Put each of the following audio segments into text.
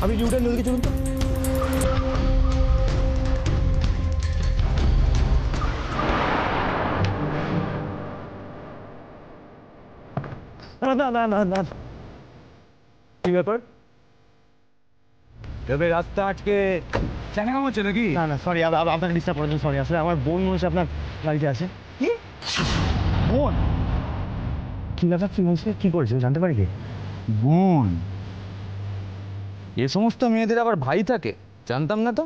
আপনি ইউটার্ন ওদিকে চলুন তো। না না না না না, কি ব্যাপার? তবে রাস্তা আজকে চাকা কাম হচ্ছে নাকি? না না সরি, আপনাকে ডিস্টার্ব করার জন্য সরি। আসলে আমার বোন হচ্ছে আপনার গাড়িতে আছে। কি বোন? কি ব্যাপার, কি হয়েছে, কি করেছে জানতে পারি কি? বোন? এ সমস্ত মেয়েদের আবার ভাই থাকে, জানতাম না তো।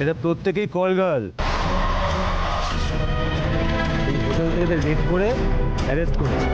এটা প্রত্যেকেই কল গার্ল। এই হোটেল থেকে রেড করে অ্যারেস্ট করেছে।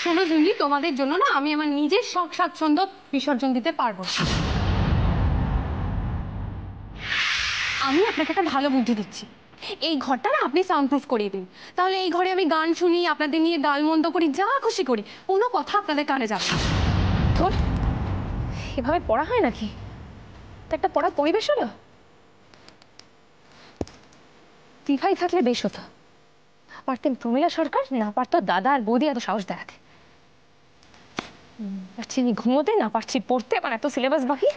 শোনো জুলি, তোমাদের জন্য না আমি আমার নিজের শখ স্বাচ্ছন্দ্য বিসর্জন দিতে পারবো। আমি আপনাকে একটা ভালো বুদ্ধি দিচ্ছি। এই ঘরটা না আপনি সাউন্ড প্রুফ করিয়ে দিন, তাহলে এই ঘরে আমি গান শুনি, আপনাদের নিয়ে গালমন্দ করি, যা খুশি করি, কোনো কথা আপনাদের কানে যাবে না। তো এভাবে পড়া হয় নাকি? তো একটা পড়ার পরিবেশ হলো। দিভাই থাকলে বেশ হতো। পারতেন প্রমীলা সরকার, না পারতো দাদা আর বৌদি এত সাহস দেখাতে। পারছি আমি ঘুমোতে, না পারছি পড়তে, আমার এত সিলেবাস বাকি।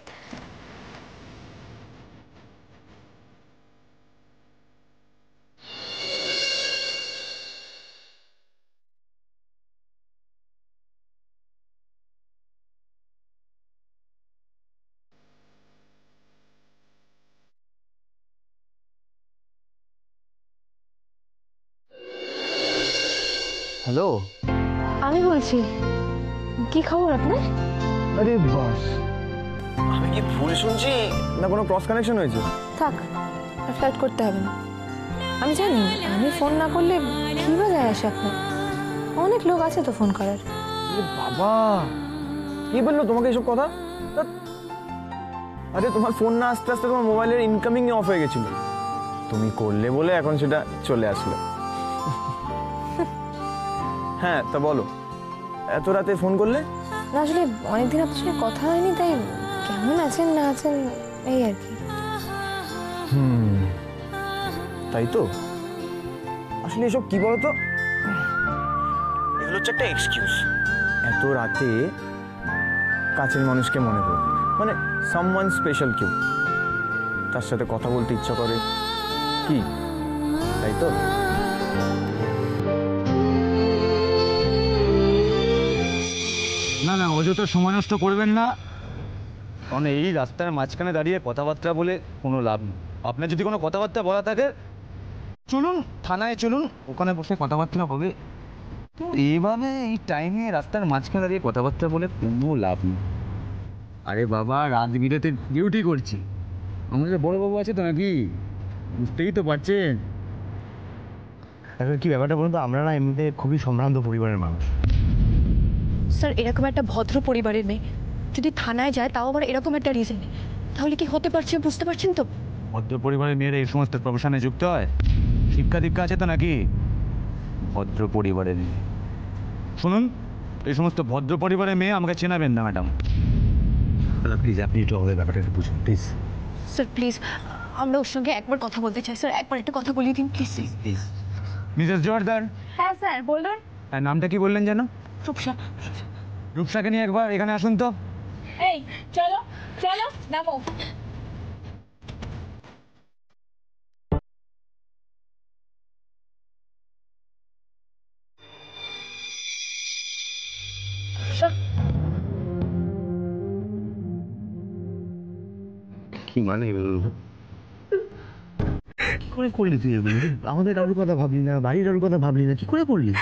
হ্যালো, আমি বলছি, কি খবর আপনার? আরে বাস, আমি কি ভুল শুনছি না কোনো ক্রস কানেকশন হয়েছে? থাক, আর ফ্লার্ট করতে হবে না। আমি জানি আমি ফোন না করলে কি বা যায় আসে আপনার, অনেক লোক আছে তো ফোন করার। বাবা, কি বললো তোমাকে এসব কথা? আরে তোমার ফোন না আসতে আসতে তোমার মোবাইলের ইনকামিং অফ হয়ে গেছিল, তুমি করলে বলে এখন সেটা চলে আসলো। হ্যাঁ তা বলো, এত রাতে ফোন করলে? না আসলে অনেকদিন আপনার সঙ্গে কথা হয়নি, তাই কেমন আছেন না আছেন এই আর কি। তাই তো, আসলে এসব কি বলতো, এগুলো হচ্ছে একটা এক্সকিউজ। এত রাতে কাছের মানুষকে মনে করো, মানে সামওয়ান স্পেশাল কেউ, তার সাথে কথা বলতে ইচ্ছা করে কি, তাই তো? না না, অযথা সময় নষ্ট করবেন না, কারণ এই রাস্তার মাঝখানে দাঁড়িয়ে কথাবার্তা বলে কোনো লাভ নেই। আপনার যদি কোনো কথাবার্তা বলা থাকে চলুন থানায়, চলুন ওখানে বসে কথাবার্তা হবে। তো এইভাবে এই টাইমে রাস্তার মাঝখানে দাঁড়িয়ে কথাবার্তা বলে কোনো লাভ নেই। আরে বাবা, রাত বিরেতে ডিউটি করছি, আমাদের বড়োবাবু আছে তো নাকি, বুঝতেই তো পারছেন। এখন কি ব্যাপারটা বলুন তো, আমরা না এমনিতে খুবই সম্ভ্রান্ত পরিবারের মানুষ। স্যার এরকম একটা ভদ্র পরিবারের মেয়ে যদি থানায় যায়, তাও আবার এরকম একটা রিজনে, তাহলে কি হতে পারছে বুঝতে পারছেন তো? ভদ্র পরিবারের মেয়েরা এই সমস্ত প্রফেশনে যুক্ত হয়? শিক্ষা দীক্ষা আছে তো নাকি? ভদ্র পরিবারের মেয়ে, শুনুন, এই সমস্ত ভদ্র পরিবারের মেয়ে আমাকে চেনাবেন না ম্যাডাম। প্লিজ আপনি একটু আমাদের ব্যাপারটা একটু বুঝুন প্লিজ। স্যার প্লিজ, আমরা ওর সঙ্গে একবার কথা বলতে চাই স্যার, একবার একটা কথা বলিয়ে দিন প্লিজ। Please Mrs Joardar. হ্যাঁ স্যার বলুন। হ্যাঁ, নামটা কি বললেন যেন? রূপসা। রূপসাকে নিয়ে একবার এখানে আসুন তো। এই চলো চলো নামো। কি মানে কি করে করলি তুই এগুলো? আমাদের কারোর কথা ভাবলি না, বাড়ির কারোর কথা ভাবলি না, কি করে করলি?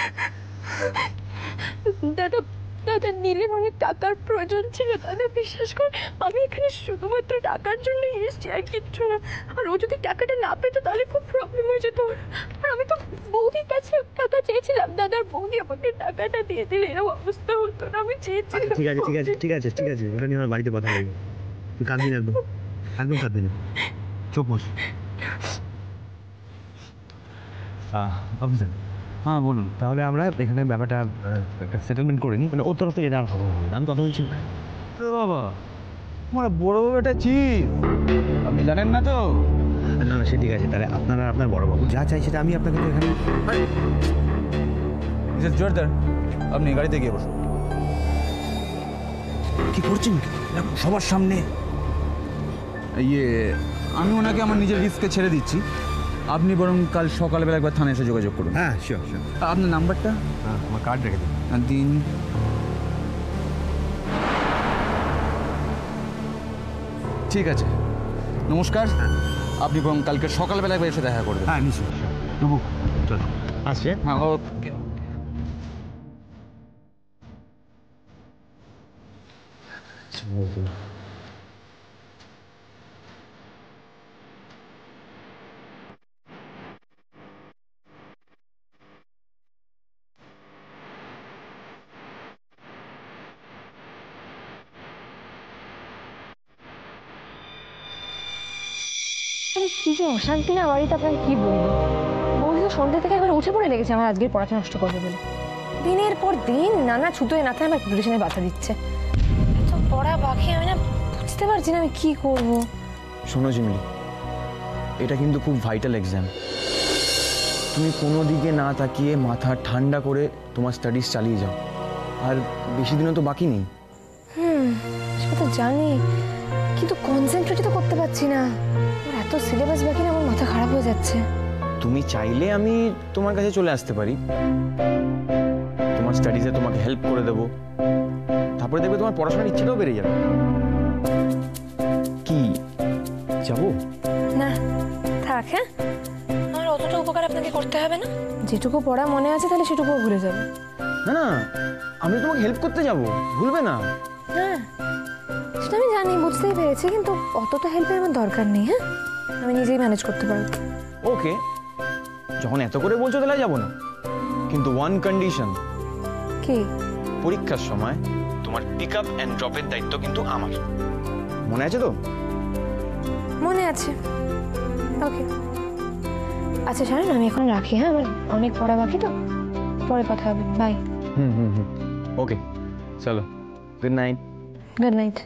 দাদা, দাদা নীলের অনেক টাকার প্রয়োজন ছিল তাদের, বিশ্বাস কর। আমি এখানে শুধুমাত্র টাকার জন্য এসেছি আর কিচ্ছু না। আর ও যদি টাকাটা না পেতো তাহলে খুব প্রবলেম হয়ে যেত ওর। আর আমি তো বৌদির কাছে টাকা চেয়েছিলাম, দাদার বৌদি আমাকে টাকাটা দিয়ে দিলে এরকম অবস্থা হতো না। আমি চেয়েছিলাম। ঠিক আছে ঠিক আছে ঠিক আছে ঠিক আছে, ওটা নিয়ে আমার বাড়িতে কথা বলবো। তুই কাঁদবি না, একদম একদম কাঁদবি না, চুপ বস। অফিসার, হ্যাঁ বলুন। তাহলে আমরা এখানে ব্যাপারটা একটা সেটেলমেন্ট করে নিই, মানে ওর তরফ থেকে জানা খবর আমি কথা বলছি। বাবা, আমার বড় বাবু একটা চিফ, আপনি জানেন না তো? না না, সে ঠিক আছে। তাহলে আপনারা আপনার বড়বাবু যা চাই সেটা আমি আপনাকে তো এখানে। মিসেস জোরদার, আপনি গাড়িতে গিয়ে বসুন। কি করছেন সবার সামনে? আমি ওনাকে আমার নিজের রিস্কে ছেড়ে দিচ্ছি। আপনি বরং কাল সকালবেলা একবার থানায় এসে যোগাযোগ করুন। হ্যাঁ শিওর শিওর। আপনার নাম্বারটা হ্যাঁ, আমার কার্ড রেখে দিন। দিন। ঠিক আছে, নমস্কার। আপনি বরং কালকে সকালবেলা একবার এসে দেখা করবেন। হ্যাঁ নিশ্চয়ই। তবু চল আসছে। হ্যাঁ, ওকে। কি যে অশান্তি না বাড়িতে, আপনাকে কি বলবো। বৌদি তো সন্ধ্যা থেকে একবার উঠে পড়ে লেগেছে আমার আজকের পড়াশোনা নষ্ট করবে বলে। দিনের পর দিন নানা ছুতোয় না থাকে আমার প্রিপারেশনে বাধা দিচ্ছে। এত পড়া বাকি, আমি না বুঝতে পারছি না আমি কি করব। শোনো জিমিলি, এটা কিন্তু খুব ভাইটাল এক্সাম। তুমি কোনো দিকে না তাকিয়ে মাথা ঠান্ডা করে তোমার স্টাডিজ চালিয়ে যাও। আর বেশি দিনও তো বাকি নেই। সেটা তো জানি, কিন্তু কনসেন্ট্রেটই তো করতে পারছি না। আমার এত সিলেবাস বাকি না, আমার মাথা খারাপ হয়ে যাচ্ছে। তুমি চাইলে আমি তোমার কাছে চলে আসতে পারি, তোমার স্টাডিজে তোমাকে হেল্প করে দেবো। তারপরে দেখবে তোমার পড়াশোনার ইচ্ছেটাও বেড়ে যাবে। কি যাবো? না থাক, হ্যাঁ আমার অতটা উপকার আপনাকে করতে হবে না। যেটুকু পড়া মনে আছে তাহলে সেটুকুও ভুলে যাবে। না না, আমি তোমাকে হেল্প করতে যাব, ভুলবে না। হ্যাঁ সেটা আমি জানি, বুঝতেই পেরেছি, কিন্তু অতটা হেল্পের আমার দরকার নেই। হ্যাঁ আমি নিজেই ম্যানেজ করতে পারবো। ওকে, যখন এত করে বলছো তাহলে যাবো না, কিন্তু ওয়ান কন্ডিশন। কি? পরীক্ষার সময় তোমার পিক আপ অ্যান্ড ড্রপের দায়িত্ব কিন্তু আমার। মনে আছে তো? মনে আছে। ওকে আচ্ছা জানেন, আমি এখন রাখি। হ্যাঁ আমার অনেক পড়া বাকি তো, পরে কথা হবে। বাই। ওকে চলো, গুড নাইট। Good night.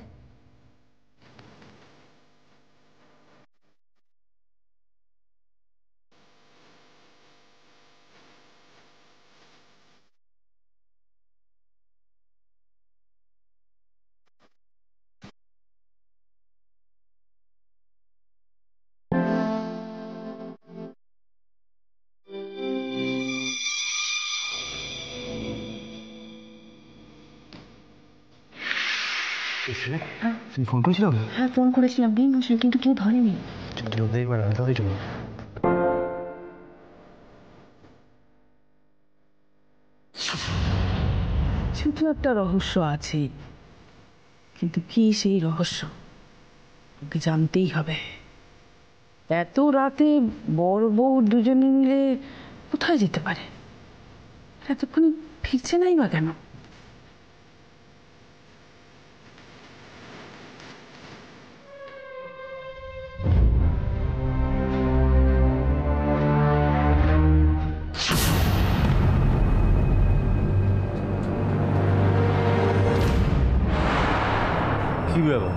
তুমি ফোন করেছিল? হ্যাঁ ফোন করেছিলাম, কিন্তু কেউ ধরেনি। শুধু একটা রহস্য আছে, কিন্তু কি সেই রহস্য ওকে জানতেই হবে। এত রাতে বড় বউ দুজনে মিলে কোথায় যেতে পারে? এতক্ষণ ফিরছে নাই বা কেন? কি ব্যাপার,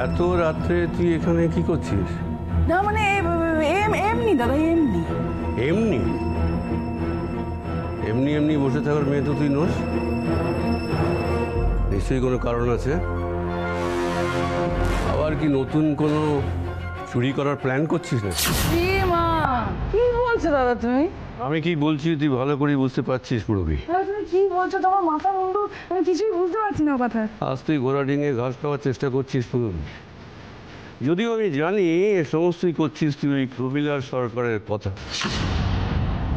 এত রাত্রে তুই এখানে কি করছিস? না মানে এমনি দাদা, এমনি। এমনি এমনি এমনি বসে থাকার মেয়ে তো তুই নোস, নিশ্চয়ই কোনো কারণ আছে। আবার কি নতুন কোনো চুরি করার প্ল্যান করছিস না? মা কি বলছো দাদা তুমি? আমি কি বলছি তুই ভালো করে বুঝতে পারছিস পুরোপুরি? তুমি কি বলছো? তোমার মাথা বন্ধ, আমি কিছুই বুঝতে পারছি না কথা। আজ তুই ঘোড়া ডিঙে ঘাস খাওয়ার চেষ্টা করছিস পুরো। যদিও আমি জানি এ সমস্তই করছিস তুই ওই প্রবীলার সরকারের কথা,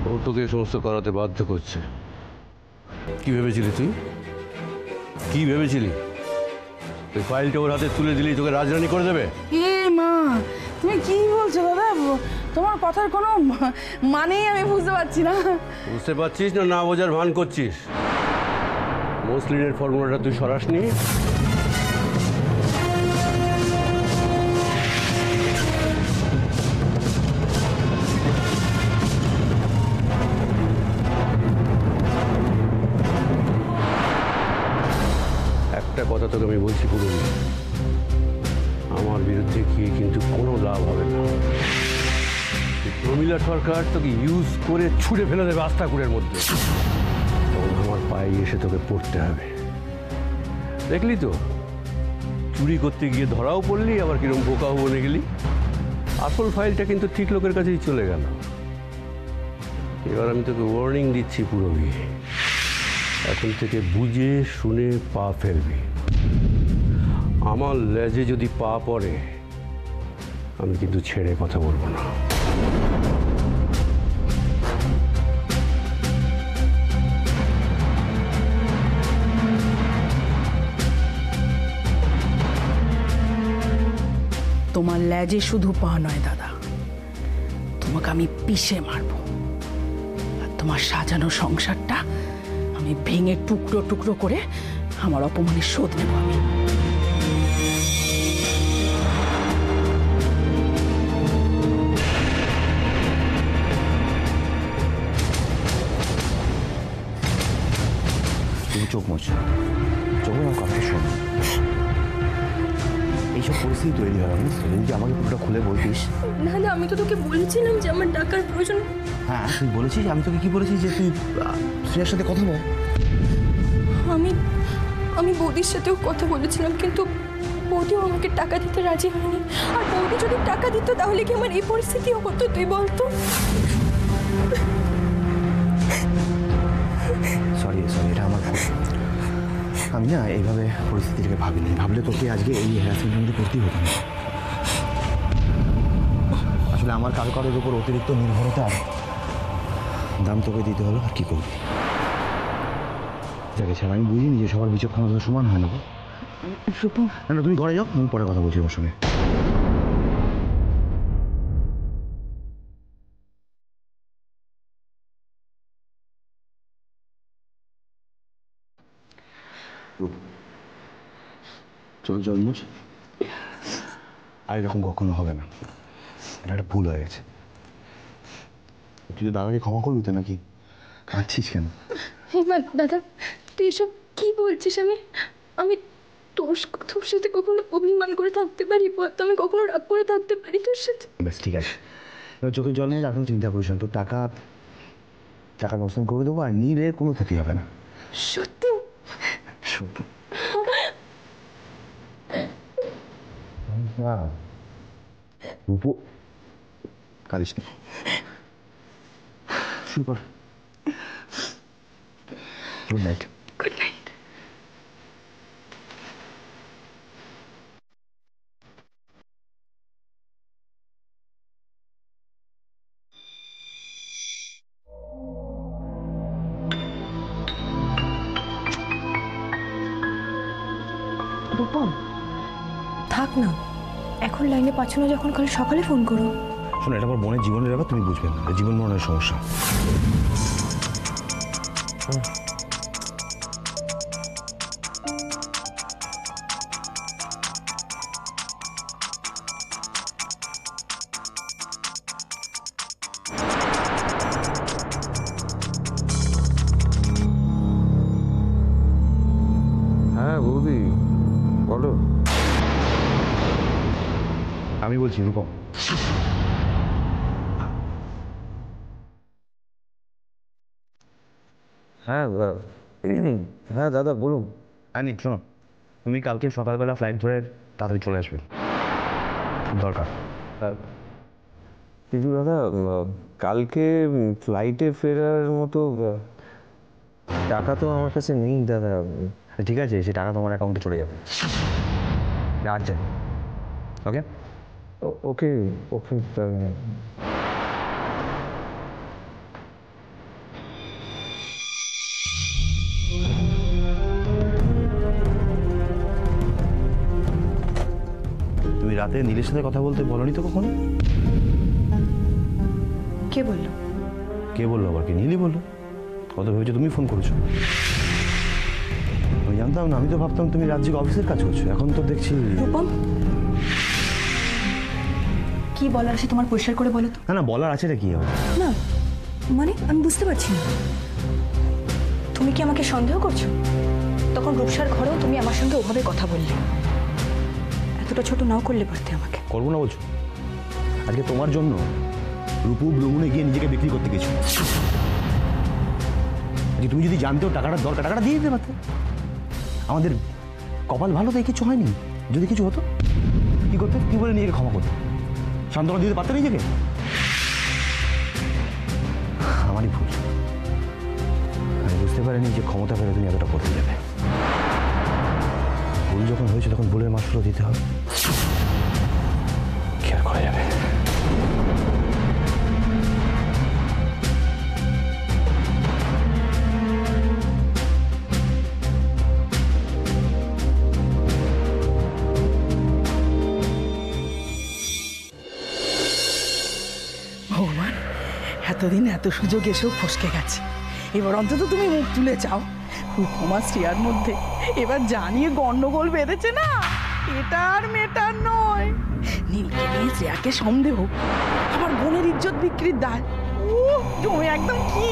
ও তোকে সমস্ত করাতে বাধ্য করছে। কি ভেবেছিলি তুই? কি ভেবেছিলি ওই ফাইলটা ওর হাতে তুলে দিলেই তোকে রাজরানী করে দেবে? এ মা, তুমি কি বলছো দাদা? তোমার কথার কোনো মানেই আমি বুঝতে পারছি না। বুঝতে পারছিস না, না বোঝার ভান করছিস? মসলিনের ফর্মুলাটা তুই সরাসনি। একটা কথা তোকে আমি বলছি পুরো, আমার বিরুদ্ধে গিয়ে কিন্তু কোনো লাভ হবে না। প্রমীলা সরকার তোকে ইউজ করে ছুঁড়ে ফেলে দেবে আস্তাকুড়ের মধ্যে, তখন আমার পায়ে এসে তোকে পড়তে হবে। দেখলি তো, চুরি করতে গিয়ে ধরাও পড়লি, আবার কিরকম বোকাও বলে গেলি। আসল ফাইলটা কিন্তু ঠিক লোকের কাছেই চলে গেল। এবার আমি তোকে ওয়ার্নিং দিচ্ছি পুরবী, এখন থেকে বুঝে শুনে পা ফেলবি। আমার লেজে যদি পা পড়ে আমি কিন্তু ছেড়ে কথা বলবো না। তোমার লেজে শুধু পা নয় দাদা, তোমাকে আমি পিষে মারবো, আর তোমার সাজানো সংসারটা আমি ভেঙে টুকরো টুকরো করে আমার অপমানের শোধ নেব আমি। তুমি চোখ মোছ, চোখ আমার কথা শোন। এইসব পরিস্থিতি তৈরি হয় আমি, তুমি কি আমাকে পুরোটা খুলে বলতিস? না না, আমি তো তোকে বলেছিলাম যে আমার টাকার প্রয়োজন। হ্যাঁ তুই বলেছিস, আমি তোকে কি বলেছি যে তুই শ্রেয়ার সাথে কথা বল। আমি বৌদির সাথেও কথা বলেছিলাম, কিন্তু বৌদিও আমাকে টাকা দিতে রাজি হয়নি। আর বৌদি যদি টাকা দিত তাহলে কি আমার এই পরিস্থিতিও হতো, তুই বলতো? সরি সরি, এটা আমার ভুল। আমি না এইভাবে পরিস্থিতিটাকে ভাবিনি, ভাবলে তোকে আজকে এই হ্যারাসমেন্টের মধ্যে করতেই হতো না। আসলে আমার কারোর উপর অতিরিক্ত নির্ভরতার দাম তোকে দিতে হলো, আর কি করবি। ঠিক আছে, আমি বুঝিনি যে সবার বিচক্ষণতা সমান হয় না। না তুমি ঘরে যাও, আমি পরে কথা বলছি আমার সঙ্গে। চল চল মুছ, আর এরকম কখনো হবে না। এটা একটা ভুল হয়ে গেছে। তুই তো দাদাকে ক্ষমা করবি তো নাকি? কাঁদছিস কেন? এবার দাদা, তুই এসব কি বলছিস? আমি তোর সাথে কখনো অভিমান করে থাকতে পারি? তো আমি কখনো রাগ করে থাকতে পারি তোর সাথে? বেশ ঠিক আছে, এবার চোখের জল নিয়ে এখন চিন্তা করিস না। তোর টাকা ব্যবস্থা করে দেবো, আর নিলে কোনো ক্ষতি হবে না। সত্যি? সত্যি। রূপু, কাঁদিস না, শুরু কর। Good night. Good night. Rupam, থাক না, এখন লাইনে পাচ্ছ না যখন, কাল সকালে ফোন করো। শোনো, এটা আমার বোনের জীবনের ব্যাপার, তুমি বুঝবে না, জীবন মরণের সমস্যা। হ্যাঁ বৌদি বলো। আমি বলছি রূপম। হ্যাঁ হ্যাঁ দাদা বলুন। আনি শোনো, তুমি কালকে সকালবেলা ফ্লাইট ধরে তাড়াতাড়ি চলে আসবে, দরকার। কিন্তু দাদা কালকে ফ্লাইটে ফেরার মতো টাকা তো আমার কাছে নেই দাদা। ঠিক আছে, সে টাকা তোমার অ্যাকাউন্টে চলে যাবে। আর যাই, ওকে ওকে ওকে। রাতে নীলের সাথে কথা বলতে বলনি তো কখনো? কে বললো? কে বললো আবার? কি নীলই বললো? কত ভেবেছো তুমি ফোন করেছো? আমি জানতাম না, আমি তো ভাবতাম তুমি রাজ্যিক অফিসের কাজ করছো, এখন তো দেখছি। রূপম, কি বলার আছে তোমার পরিষ্কার করে বলো তো। না না, বলার আছে রে কি হবে? না মানে আমি বুঝতে পারছি না, তুমি কি আমাকে সন্দেহ করছো? তখন রূপসার ঘরেও তুমি আমার সঙ্গে ওভাবে কথা বললে, এতটা ছোট নাও করলে পারতে আমাকে। করবো না বলছো? আজকে তোমার জন্য রূপু ভ্রমণে গিয়ে নিজেকে বিক্রি করতে গেছো। আজকে তুমি যদি জানতেও টাকাটা দরকার, টাকাটা দিয়ে দিতে পারতে। আমাদের কপাল ভালো তাই কিছু হয়নি, যদি কিছু হতো কি করতে? কি বলে নিজেকে ক্ষমা করতে? সান্ত্বনা দিতে পারতে নিজেকে? আমারই ভুল, আমি বুঝতে পারিনি যে ক্ষমতা পেলে তুমি এতটা করতে যাবে। ভুল যখন হয়েছে তখন ভুলের মাত্র দিতে হবে, কি আর করা যাবে। ভগবান, এতদিন এত সুযোগ এসেও ফসকে গেছে। এবার অন্তত তুমি মুখ তুলে যাও। রূপমা শ্রেয়ার মধ্যে এবার জানিয়ে গন্ডগোল বেঁধেছে না, এটা আর মেটার নয়। নীলকে নিয়ে শ্রেয়াকে সন্দেহ, আবার বোনের ইজ্জত বিক্রির দায়। জমে একদম কি।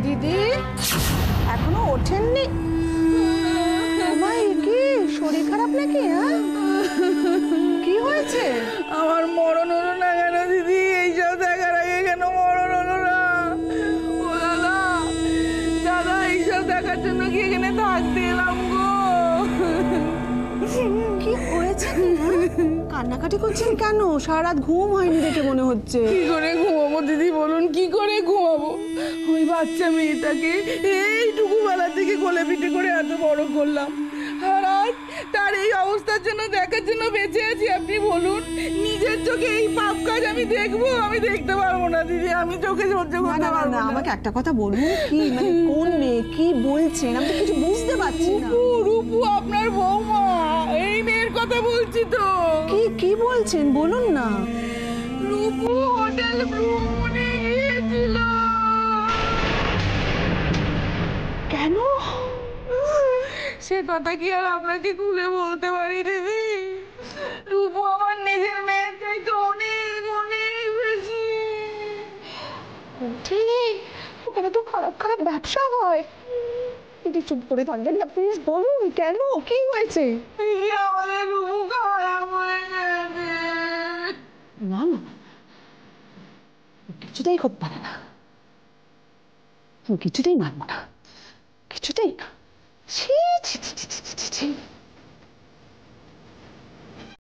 দিদি এখনো ওঠেননি? কি শরীর খারাপ নাকি? হ্যাঁ, কি হয়েছে? আমার মরণ হলো না কেন দিদি? এইসব দেখার আগে কেন মরণ হলো না? ও দাদা, দাদা এইসব দেখার জন্য কি এখানে থাকতে এলাম গো? কি হয়েছে? কান্নাকাটি করছেন কেন? সারা রাত ঘুম হয়নি দেখে মনে হচ্ছে। কি করে ঘুমাবো দিদি বলুন, কি করে ঘুমাবো? ওই বাচ্চা মেয়েটাকে এইটুকু বেলা থেকে কোলে পিঠে করে এত বড় করলাম, আর আজ তার এই অবস্থার জন্য দেখার জন্য বেঁচে আছি। আপনি বলুন, নিজের চোখে এই পাপ কাজ আমি দেখবো? আমি দেখতে পারবো না দিদি, আমি চোখে সহ্য করতে পারবো না। আমাকে একটা কথা বলুন, কি মানে কোন মেয়ে, কি বলছেন? আমি তো কিছু বুঝতে পারছি না। রূপু আপনার বৌমা, এই মেয়ের কথা বলছি তো। কি বলছেন বলুন না। রূপু হোটেল ভ্রমণে গিয়েছিল। কেন? সে কথা কি আর আপনাকে খুলে বলতে পারি দিদি? রূপু আমার নিজের মেয়ের চাইতে অনেক অনেক বেশি। ঠিক, ওখানে তো খারাপ খারাপ ব্যবসা হয়। দিদি চুপ করে থাকবেন না প্লিজ, বলুন কেন, কি হয়েছে? আমাদের রূপু খারাপ হয়ে গেছে। না না, কিছুতেই করতে পারে না, কিছুতেই মানবো না, কিছুতেই না। ছি ছি ছি ছি ছি ছি ছি।